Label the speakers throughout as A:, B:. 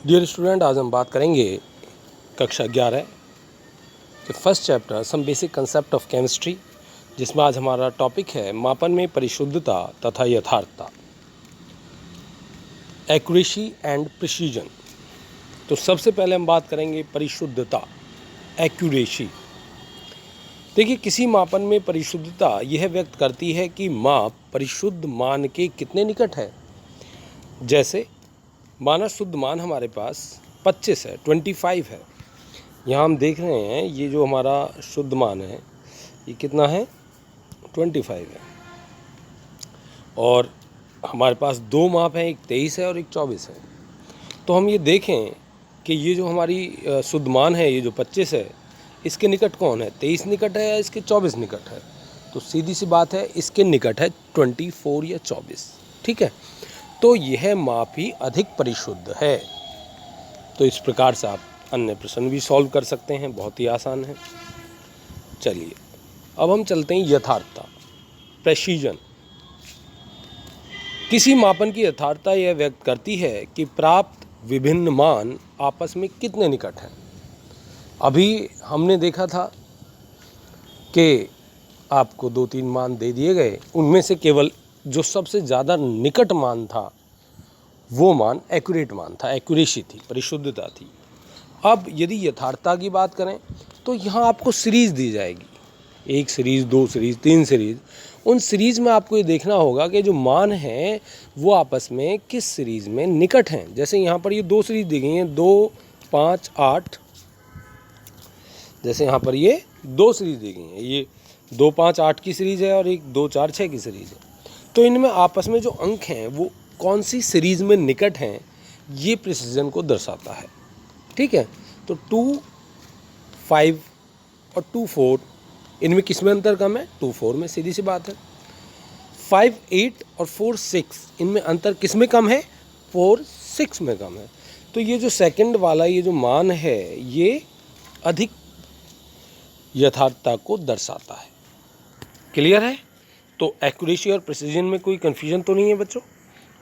A: Dear student, आज हम बात करेंगे कक्षा 11 के first chapter some basic concept of chemistry, जिसमें आज हमारा टॉपिक है मापन में परिशुद्धता तथा यथार्थता, एक्यूरेसी एंड प्रिसीजन। तो सबसे पहले हम बात करेंगे परिशुद्धता, एक्यूरेसी। देखिए, किसी मापन में परिशुद्धता यह व्यक्त करती है कि माप परिशुद्ध मान के कितने निकट है। जैसे माना शुद्ध मान हमारे पास 25 है, 25 है। यहाँ हम देख रहे हैं ये जो हमारा शुद्ध मान है ये कितना है, 25 है। और हमारे पास दो माप हैं, एक 23 है और एक 24 है। तो हम ये देखें कि ये जो हमारी शुद्ध मान है, ये जो 25 है, इसके निकट कौन है, 23 निकट है या इसके 24 निकट है। तो सीधी सी बात है, इसके निकट है 24 या 24। ठीक है, तो यह माप ही अधिक परिशुद्ध है। तो इस प्रकार से आप अन्य प्रश्न भी सॉल्व कर सकते हैं, बहुत ही आसान है। चलिए अब हम चलते हैं यथार्थता, प्रेसीजन। किसी मापन की यथार्थता यह व्यक्त करती है कि प्राप्त विभिन्न मान आपस में कितने निकट हैं। अभी हमने देखा था कि आपको 2-3 मान दे दिए गए, उनमें से केवल जो सबसे ज़्यादा निकट मान था वो मान एक्यूरेट मान था, एक्यूरेसी थी, परिशुद्धता थी। अब यदि यथार्थता की बात करें तो यहाँ आपको सीरीज़ दी जाएगी, 1 सीरीज़, 2 सीरीज़, 3 सीरीज़। उन सीरीज़ में आपको ये देखना होगा कि जो मान हैं वो आपस में किस सीरीज़ में निकट हैं। जैसे यहाँ पर ये 2 सीरीज़ दी गई हैं, 2, 5, 8। जैसे यहाँ पर ये 2 सीरीज़ दी गई हैं, ये 2, 5, 8 की सीरीज़ है और एक 2, 4, 6 की सीरीज़ है। तो इनमें आपस में जो अंक हैं वो कौन सी सीरीज़ में निकट हैं, ये प्रिसीजन को दर्शाता है। ठीक है, तो 2, 5 और 2, 4, इनमें किस में अंतर कम है, 2, 4 में, सीधी सी बात है। 5, 8 और 4, 6, इनमें अंतर किस में कम है, 4, 6 में कम है। तो ये जो सेकंड वाला ये जो मान है ये अधिक यथार्थता को दर्शाता है। क्लियर है? तो एक्यूरेसी और प्रिसीजन में कोई कन्फ्यूजन तो नहीं है बच्चों।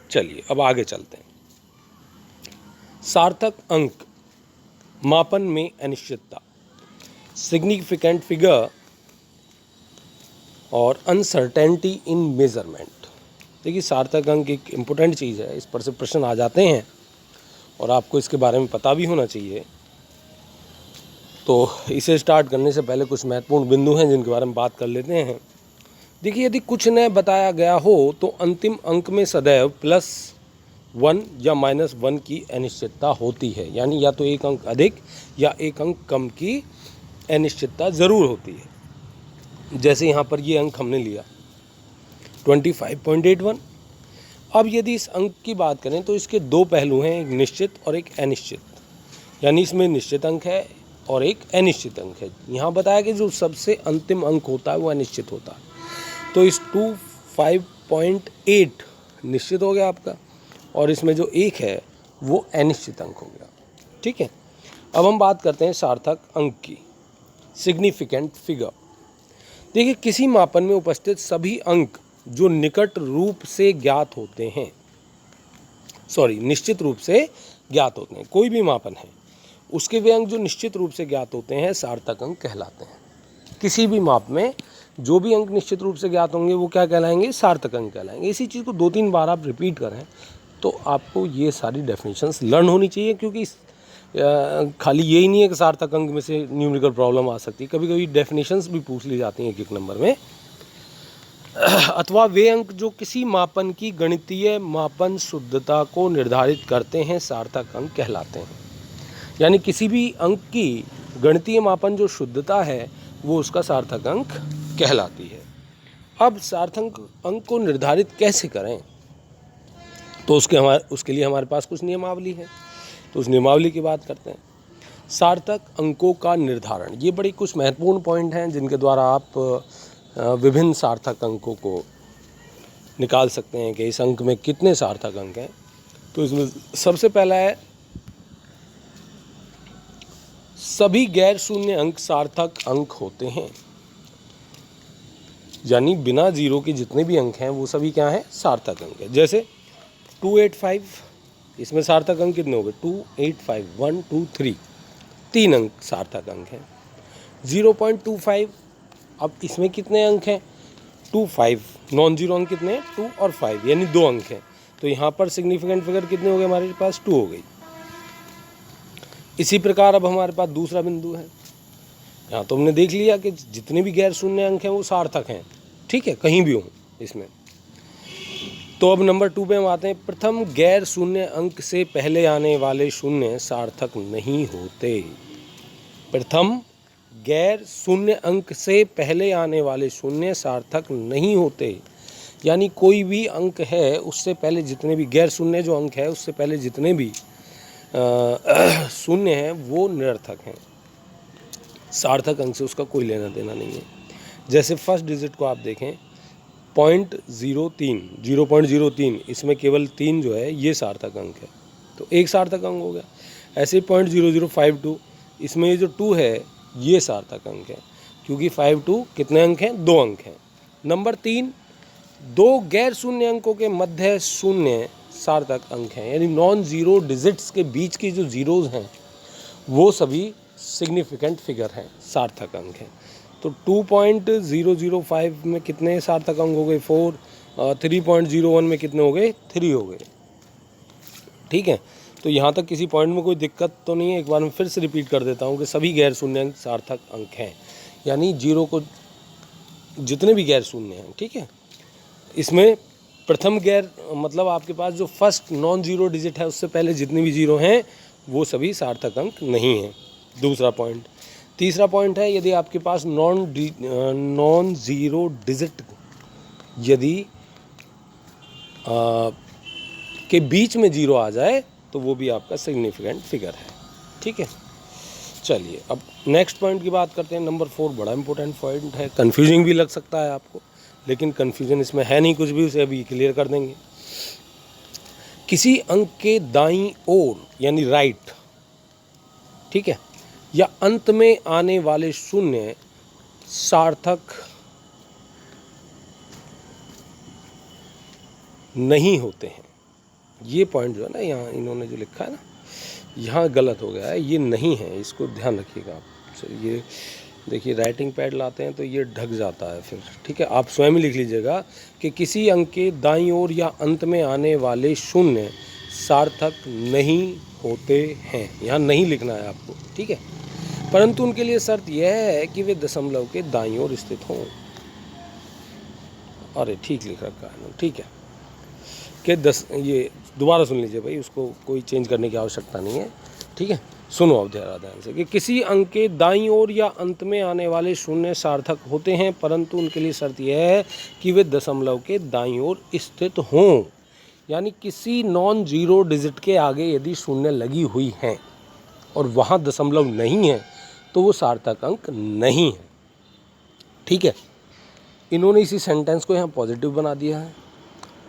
A: चलिए अब आगे चलते हैं। सार्थक अंक मापन में अनिश्चितता, सिग्निफिकेंट फिगर और अनसर्टेनिटी इन मेजरमेंट। देखिए, सार्थक अंक एक इम्पोर्टेंट चीज़ है, इस पर से प्रश्न आ जाते हैं और आपको इसके बारे में पता भी होना चाहिए। तो इसे स्टार्ट करने से पहले कुछ महत्वपूर्ण बिंदु हैं जिनके बारे में बात कर लेते हैं। देखिए, यदि कुछ न बताया गया हो तो अंतिम अंक में सदैव +1 या -1 की अनिश्चितता होती है, यानी या तो एक अंक अधिक या एक अंक कम की अनिश्चितता ज़रूर होती है। जैसे यहाँ पर ये अंक हमने लिया 25.81। अब यदि इस अंक की बात करें तो इसके दो पहलू हैं, एक निश्चित और एक अनिश्चित। यानी इसमें निश्चित अंक है और एक अनिश्चित अंक है। यहाँ बताया कि जो सबसे अंतिम अंक होता है वो अनिश्चित होता है। तो इस 25.8 निश्चित हो गया आपका, और इसमें जो 1 है वो अनिश्चित अंक हो गया। ठीक है, अब हम बात करते हैं सार्थक अंक की, सिग्निफिकेंट फिगर। देखिए, किसी मापन में उपस्थित सभी अंक जो निकट रूप से ज्ञात होते हैं, निश्चित रूप से ज्ञात होते हैं, कोई भी मापन है उसके वे अंक जो निश्चित रूप से ज्ञात होते हैं सार्थक अंक कहलाते हैं। किसी भी माप में जो भी अंक निश्चित रूप से ज्ञात होंगे वो क्या कहलाएंगे, सार्थक अंक कहलाएंगे। इसी चीज़ को 2-3 बार आप रिपीट करें तो आपको ये सारी डेफिनेशंस लर्न होनी चाहिए, क्योंकि खाली यही नहीं है कि सार्थक अंक में से न्यूमेरिकल प्रॉब्लम आ सकती है, कभी कभी डेफिनेशंस भी पूछ ली जाती हैं 1-1 नंबर में। अथवा वे अंक जो किसी मापन की गणितीय मापन शुद्धता को निर्धारित करते हैं सार्थक अंक कहलाते हैं। यानी किसी भी अंक की गणितीय मापन जो शुद्धता है वो उसका सार्थक अंक कहलाती है। अब सार्थक अंक को निर्धारित कैसे करें, तो उसके लिए हमारे पास कुछ नियमावली है, तो उस नियमावली की बात करते हैं। सार्थक अंकों का निर्धारण, ये बड़ी कुछ महत्वपूर्ण पॉइंट हैं जिनके द्वारा आप विभिन्न सार्थक अंकों को निकाल सकते हैं कि इस अंक में कितने सार्थक अंक हैं। तो इसमें सबसे पहला है, सभी गैर शून्य अंक सार्थक अंक होते हैं। यानी बिना जीरो के जितने भी अंक हैं वो सभी क्या हैं, सार्थक अंक है। जैसे 285, इसमें सार्थक अंक कितने हो गए? 2, 8, 5, 1, 2, 3, 3 अंक सार्थक अंक हैं। 0.25, अब इसमें कितने अंक हैं? 2, 5, नॉन जीरो अंक कितने हैं? 2 और 5, यानी 2 अंक हैं। तो यहाँ पर सिग्निफिकेंट फिगर कितने हो गए हमारे पास? 2 हो गई। इसी प्रकार अब हमारे पास दूसरा बिंदु है। यहाँ तो हमने देख लिया कि जितने भी गैर शून्य अंक हैं वो सार्थक हैं, ठीक है, कहीं भी हों इसमें। तो अब नंबर 2 पे हम आते हैं। प्रथम गैर शून्य अंक से पहले आने वाले शून्य सार्थक नहीं होते। प्रथम गैर शून्य अंक से पहले आने वाले शून्य सार्थक नहीं होते, यानी कोई भी अंक है उससे पहले जितने भी गैर शून्य जो अंक है उससे पहले जितने भी शून्य हैं वो निरर्थक हैं, सार्थक अंक से उसका कोई लेना देना नहीं है। जैसे फर्स्ट डिजिट को आप देखें 0.03, इसमें केवल 3 जो है ये सार्थक अंक है, तो एक सार्थक अंक हो गया। ऐसे ही 0.0052, इसमें ये जो 2 है ये सार्थक अंक है, क्योंकि 52 कितने अंक हैं? 2 अंक हैं। नंबर 3, 2 गैर शून्य अंकों के मध्य शून्य सार्थक अंक हैं, यानी नॉन जीरो डिजिट्स के बीच की जो जीरोज़ हैं वो सभी सिग्निफिकेंट फिगर हैं, सार्थक अंक हैं। तो 2.005 में कितने सार्थक अंक हो गए? 4। 3.01 में कितने हो गए? 3 हो गए, ठीक है। तो यहाँ तक किसी पॉइंट में कोई दिक्कत तो नहीं है। एक बार मैं फिर से रिपीट कर देता हूँ कि सभी गैर शून्य अंक सार्थक अंक हैं, यानी जीरो को जितने भी गैर शून्य हैं, ठीक है। इसमें प्रथम गैर मतलब आपके पास जो फर्स्ट नॉन जीरो डिजिट है उससे पहले जितने भी जीरो हैं वो सभी सार्थक अंक नहीं हैं, दूसरा पॉइंट। तीसरा पॉइंट है, यदि आपके पास नॉन जीरो डिजिट यदि के बीच में जीरो आ जाए तो वो भी आपका सिग्निफिकेंट फिगर है, ठीक है। चलिए अब नेक्स्ट पॉइंट की बात करते हैं। नंबर 4 बड़ा इंपॉर्टेंट पॉइंट है, कन्फ्यूजिंग भी लग सकता है आपको, लेकिन कन्फ्यूजन इसमें है नहीं कुछ भी, उसे अभी क्लियर कर देंगे। किसी अंक के दाईं ओर यानी राइट, ठीक है, या अंत में आने वाले शून्य सार्थक नहीं होते हैं। ये पॉइंट जो है ना, यहाँ इन्होंने जो लिखा है ना, यहाँ गलत हो गया है, ये नहीं है, इसको ध्यान रखिएगा आप। ये देखिए राइटिंग पैड लाते हैं तो ये ढक जाता है फिर, ठीक है। आप स्वयं ही लिख लीजिएगा कि किसी अंक के दाईं ओर या अंत में आने वाले शून्य सार्थक नहीं होते हैं, यहाँ नहीं लिखना है आपको, ठीक है। परंतु उनके लिए शर्त यह है कि वे दशमलव के दाईं ओर स्थित हों। अरे ठीक लिख रखा है, ठीक है, कि ये दोबारा सुन लीजिए भाई, उसको कोई चेंज करने की आवश्यकता नहीं है, ठीक है। सुनो अब ध्यान से कि किसी अंक के दाईं ओर या अंत में आने वाले शून्य सार्थक होते हैं, परंतु उनके लिए शर्त यह है कि वे दशमलव के दाईं ओर स्थित हों, यानी किसी नॉन जीरो डिजिट के आगे यदि शून्य लगी हुई हैं और वहाँ दशमलव नहीं है तो वो सार्थक अंक नहीं है, ठीक है। इन्होंने इसी सेंटेंस को यहाँ पॉजिटिव बना दिया है,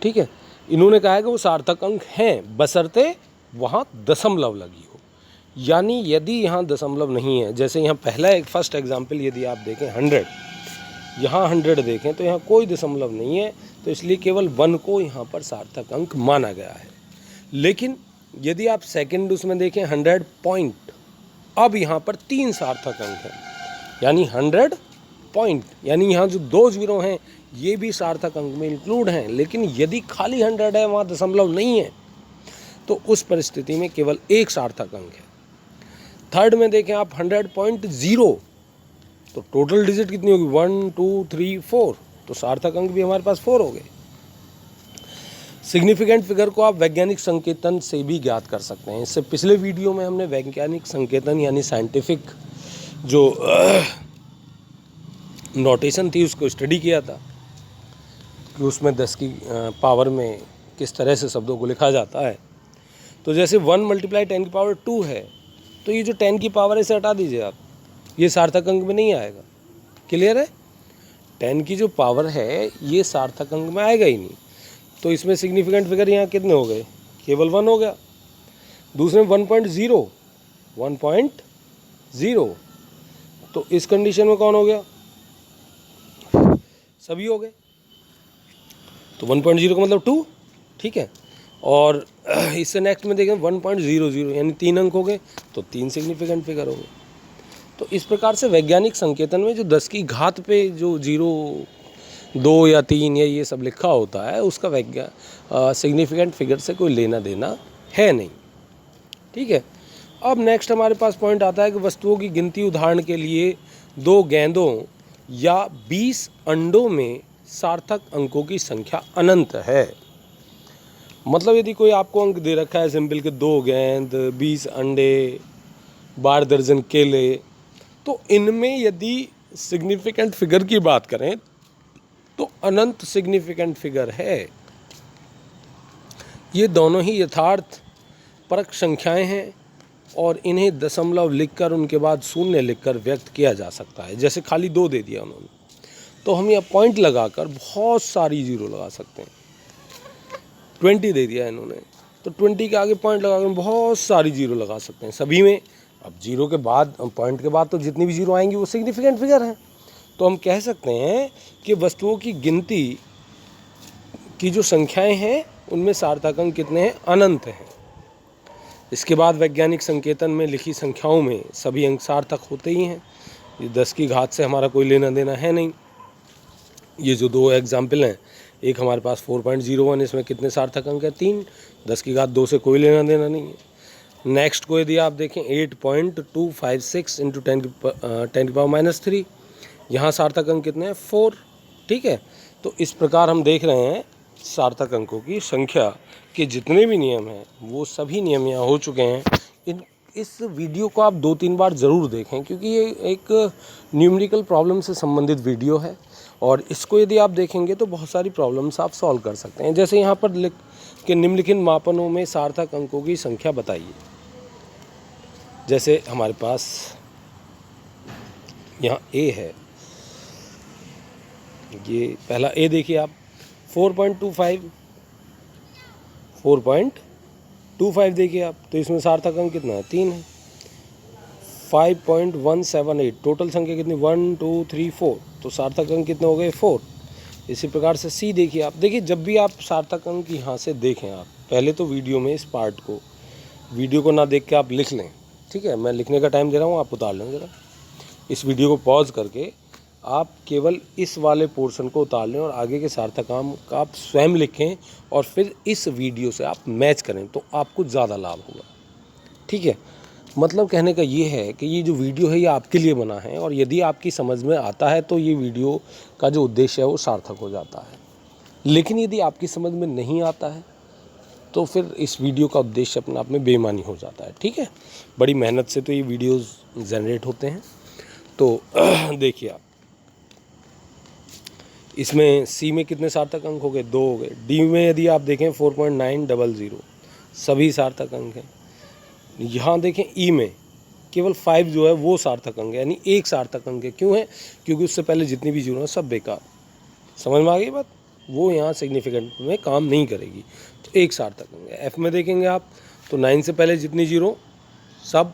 A: ठीक है। इन्होंने कहा है कि वो सार्थक अंक हैं बशर्ते वहाँ दशमलव लगी हो, यानी यदि यहाँ दशमलव नहीं है, जैसे यहाँ पहला एक फर्स्ट एग्जाम्पल यदि आप देखें 100, यहाँ 100 देखें तो यहाँ कोई दशमलव नहीं है, तो इसलिए केवल 1 को यहाँ पर सार्थक अंक माना गया है। लेकिन यदि आप सेकंड उसमें देखें 100 पॉइंट, अब यहाँ पर 3 सार्थक अंक हैं, यानी 100 पॉइंट, यानी यहाँ जो 2 जीरो हैं ये भी सार्थक अंक में इंक्लूड हैं। लेकिन यदि खाली 100 है, वहाँ दशमलव नहीं है, तो उस परिस्थिति में केवल एक सार्थक अंक है। थर्ड में देखें आप 100.0, तो टोटल डिजिट कितनी होगी? 1 2 3 4, तो सार्थक अंक भी हमारे पास 4 हो गए। सिग्निफिकेंट फिगर को आप वैज्ञानिक संकेतन से भी ज्ञात कर सकते हैं। इससे पिछले वीडियो में हमने वैज्ञानिक संकेतन यानी साइंटिफिक जो नोटेशन थी उसको स्टडी किया था कि उसमें 10 की पावर में किस तरह से शब्दों को लिखा जाता है। तो जैसे 1 × 10 की पावर 2 है, तो ये जो 10 की पावर है इसे हटा दीजिए आप, ये सार्थक अंक में नहीं आएगा। क्लियर है? 10 की जो पावर है ये सार्थक अंक में आएगा ही नहीं। तो इसमें सिग्निफिकेंट फिगर यहाँ कितने हो गए? केवल 1 हो गया। दूसरे में 1.0, तो इस कंडीशन में कौन हो गया? सभी हो गए। तो 1.0 का मतलब 2, ठीक है। और इससे नेक्स्ट में देखें 1.00 यानी 3 अंक हो गए, तो 3 सिग्निफिकेंट फिगर हो गए। तो इस प्रकार से वैज्ञानिक संकेतन में जो 10 की घात पे जो 0, 2 या 3 या ये सब लिखा होता है, उसका सिग्निफिकेंट फिगर से कोई लेना देना है नहीं। ठीक है। अब नेक्स्ट हमारे पास पॉइंट आता है कि वस्तुओं की गिनती, उदाहरण के लिए 2 गेंदों या 20 अंडों में सार्थक अंकों की संख्या अनंत है। मतलब यदि कोई आपको अंक दे रखा है सिंपल के 2 गेंद, 20 अंडे, 12 दर्जन केले, तो इनमें यदि सिग्निफिकेंट फिगर की बात करें तो अनंत सिग्निफिकेंट फिगर है। ये दोनों ही यथार्थ परक संख्याएं हैं और इन्हें दशमलव लिखकर उनके बाद शून्य लिखकर व्यक्त किया जा सकता है। जैसे खाली 2 दे दिया उन्होंने, तो हम यहाँ पॉइंट लगाकर बहुत सारी जीरो लगा सकते हैं। 20 दे दिया इन्होंने, तो 20 के आगे पॉइंट लगाकर बहुत सारी जीरो लगा सकते हैं सभी में। अब जीरो के बाद, पॉइंट के बाद तो जितनी भी जीरो आएंगी वो सिग्निफिकेंट फिगर हैं। तो हम कह सकते हैं कि वस्तुओं की गिनती की जो संख्याएं हैं उनमें सार्थक अंक कितने हैं? अनंत हैं। इसके बाद वैज्ञानिक संकेतन में लिखी संख्याओं में सभी अंक सार्थक होते ही हैं। ये 10 की घात से हमारा कोई लेना देना है नहीं। ये जो 2 एग्जाम्पल हैं, एक हमारे पास 4.01, इसमें कितने सार्थक अंक है? 3। 10 की घात 2 से कोई लेना देना नहीं है। नेक्स्ट को यदि आप देखें 8.256 इंटू 10⁻³ यहाँ सार्थक अंक कितने हैं? 4। ठीक है। तो इस प्रकार हम देख रहे हैं सार्थक अंकों की संख्या के जितने भी नियम हैं वो सभी नियम यहाँ हो चुके हैं। इस वीडियो को आप 2-3 बार ज़रूर देखें, क्योंकि ये एक न्यूमेरिकल प्रॉब्लम से संबंधित वीडियो है और इसको यदि आप देखेंगे तो बहुत सारी प्रॉब्लम्स आप सॉल्व कर सकते हैं। जैसे यहाँ पर लिख के निम्नलिखित मापनों में सार्थक अंकों की संख्या बताइए। जैसे हमारे पास यहाँ ए है, ये पहला ए देखिए आप, 4.25 देखिए आप, तो इसमें सार्थक अंक कितना है? 3 है। 5.178 टोटल संख्या कितनी? 1 2 3 4, तो सार्थक अंक कितने हो गए? 4। इसी प्रकार से सी देखिए आप। देखिए जब भी आप सार्थक अंक यहाँ से देखें, आप पहले तो वीडियो में इस पार्ट को, वीडियो को ना देख के आप लिख लें। ठीक है, मैं लिखने का टाइम दे रहा हूँ, आप उतार लें ज़रा। इस वीडियो को पॉज करके आप केवल इस वाले पोर्शन को उतार लें और आगे के सार्थक अंक आप स्वयं लिखें और फिर इस वीडियो से आप मैच करें, तो आपको ज़्यादा लाभ होगा। ठीक है, मतलब कहने का ये है कि ये जो वीडियो है ये आपके लिए बना है और यदि आपकी समझ में आता है तो ये वीडियो का जो उद्देश्य है वो सार्थक हो जाता है। लेकिन यदि आपकी समझ में नहीं आता है तो फिर इस वीडियो का उद्देश्य अपने आप में बेईमानी हो जाता है। ठीक है, बड़ी मेहनत से तो ये वीडियोस जनरेट होते हैं। तो देखिए आप, इसमें सी में कितने सार्थक अंक हो गए? 2 हो गए। डी में यदि आप देखें 4.900 सभी सार्थक अंक हैं। यहाँ देखें ई में केवल 5 जो है वो सार्थक अंक है, यानी एक सार्थक अंक है। क्यों है? क्योंकि उससे पहले जितनी भी जीरो है सब बेकार। समझ में आ गई बात? वो यहाँ सिग्निफिकेंट में काम नहीं करेगी, तो एक सार्थक अंक है। एफ में देखेंगे आप तो 9 से पहले जितनी जीरो सब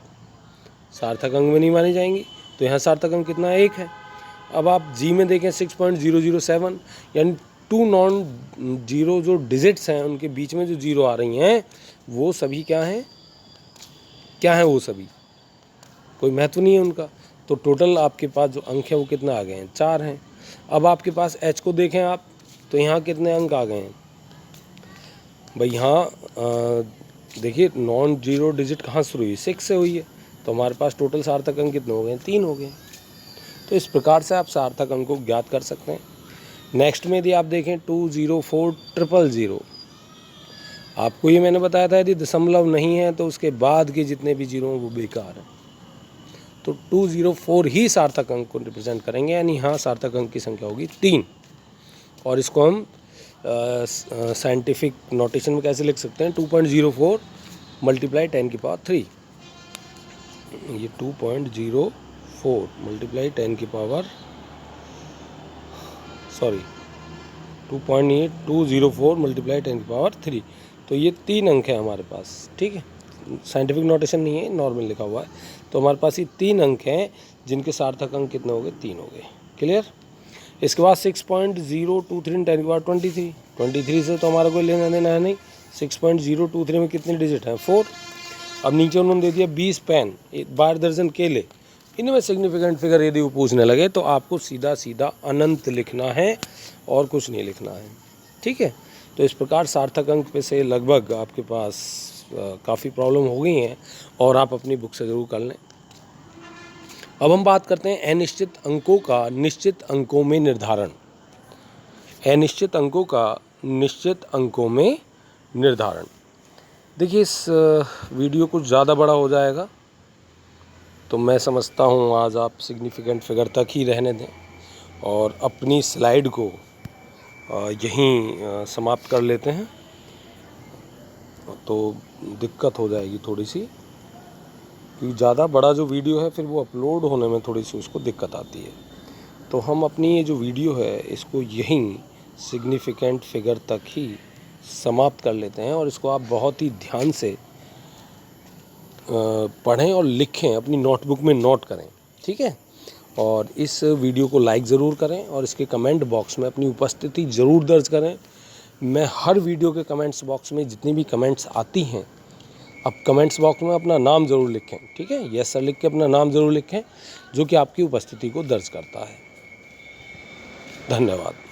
A: सार्थक अंक में नहीं मानी जाएंगी, तो यहाँ सार्थक अंक कितना है? 1 है। अब आप जी में देखें 6.007, यानी 2 नॉन जीरो जो डिजिट्स हैं उनके बीच में जो जीरो आ रही हैं वो सभी क्या हैं? क्या हैं वो सभी? कोई महत्व नहीं है उनका। तो टोटल आपके पास जो अंक है वो कितना आ गए हैं? 4 हैं। अब आपके पास एच को देखें आप तो यहाँ कितने अंक आ गए हैं भाई? यहाँ देखिए नॉन जीरो डिजिट कहाँ शुरू हुई? 6 से हुई है, तो हमारे पास टोटल सार्थक अंक कितने हो गए? 3 हो गए। तो इस प्रकार से आप सार्थक अंक को ज्ञात कर सकते हैं। नेक्स्ट में यदि आप देखें 204,000, आपको ये मैंने बताया था यदि दशमलव नहीं है तो उसके बाद के जितने भी जीरो हैं वो बेकार हैं। तो 204 ही सार्थक अंक को रिप्रेजेंट करेंगे, यानी यहाँ सार्थक अंक की संख्या होगी 3। और इसको हम साइंटिफिक नोटेशन में कैसे लिख सकते हैं? 2.04 × 10⁻³ ये 2.04 × 10⁻, सॉरी 2.204 × 10⁻³ तो ये 3 अंक है हमारे पास। ठीक है, साइंटिफिक नोटेशन नहीं है, नॉर्मल लिखा हुआ है। तो हमारे पास ये 3 अंक हैं जिनके सार्थक अंक कितने हो गए? 3 हो गए। क्लियर? इसके बाद 6.023 × 10⁻23 23 से तो हमारा कोई लेना देना है नहीं, 6.023 में कितने डिजिट हैं? 4। अब नीचे उन्होंने दे दिया 20 पेन, 12 दर्जन केले। इनमें सिग्निफिकेंट फिगर यदि वो पूछने लगे तो आपको सीधा सीधा अनंत लिखना है और कुछ नहीं लिखना है। ठीक है, तो इस प्रकार सार्थक अंक पे से लगभग आपके पास काफ़ी प्रॉब्लम हो गई हैं और आप अपनी बुक से ज़रूर कर लें। अब हम बात करते हैं अनिश्चित अंकों का निश्चित अंकों में निर्धारण। अनिश्चित अंकों का निश्चित अंकों में निर्धारण। देखिए, इस वीडियो कुछ ज़्यादा बड़ा हो जाएगा, तो मैं समझता हूँ आज आप सिग्निफिकेंट फिगर तक ही रहने दें और अपनी स्लाइड को यहीं समाप्त कर लेते हैं। तो दिक्कत हो जाएगी थोड़ी सी, क्योंकि ज़्यादा बड़ा जो वीडियो है फिर वो अपलोड होने में थोड़ी सी उसको दिक्कत आती है। तो हम अपनी ये जो वीडियो है इसको यहीं सिग्निफिकेंट फिगर तक ही समाप्त कर लेते हैं और इसको आप बहुत ही ध्यान से पढ़ें और लिखें, अपनी नोटबुक में नोट करें। ठीक है, और इस वीडियो को लाइक ज़रूर करें और इसके कमेंट बॉक्स में अपनी उपस्थिति ज़रूर दर्ज करें। मैं हर वीडियो के कमेंट्स बॉक्स में जितनी भी कमेंट्स आती हैं, अब कमेंट्स बॉक्स में अपना नाम ज़रूर लिखें। ठीक है, यस सर लिख के अपना नाम ज़रूर लिखें, जो कि आपकी उपस्थिति को दर्ज करता है। धन्यवाद।